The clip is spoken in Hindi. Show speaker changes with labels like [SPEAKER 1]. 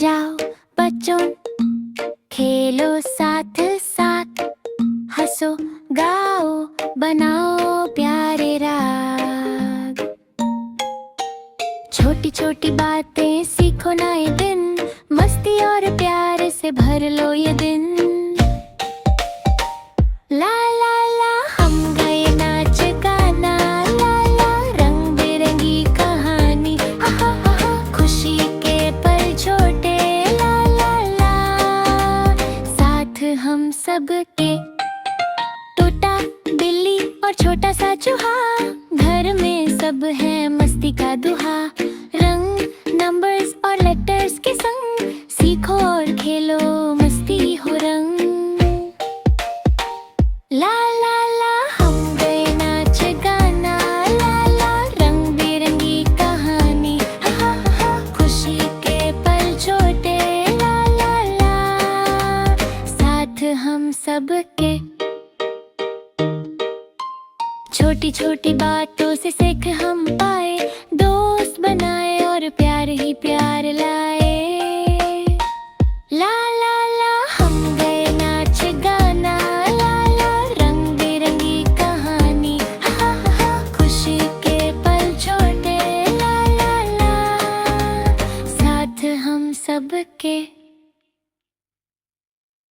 [SPEAKER 1] जाओ बच्चों, खेलो साथ साथ, हंसो गाओ, बनाओ प्यारे राग। छोटी छोटी बातें सीखो नए दिन, मस्ती और प्यार से भर लो ये दिन। ला ला ला हम गए नाच गाना, ला ला रंग बिरंगी कहानी, हा हा हा हा खुशी के पल छोटे, ला ला ला साथ हम सब के। तोता बिल्ली और छोटा सा चूहा, घर में सब है मस्ती का दुहा। रंग नंबर्स और लेटर्स के संग, सीखो और खेलो मस्ती हो रंग। ला ला ला हम गए नाच गाना, ला ला रंग बिरंगी कहानी, हा हा हा खुशी के पल छोटे, ला ला ला साथ हम सब के। छोटी छोटी बातों से सीख हम पाए,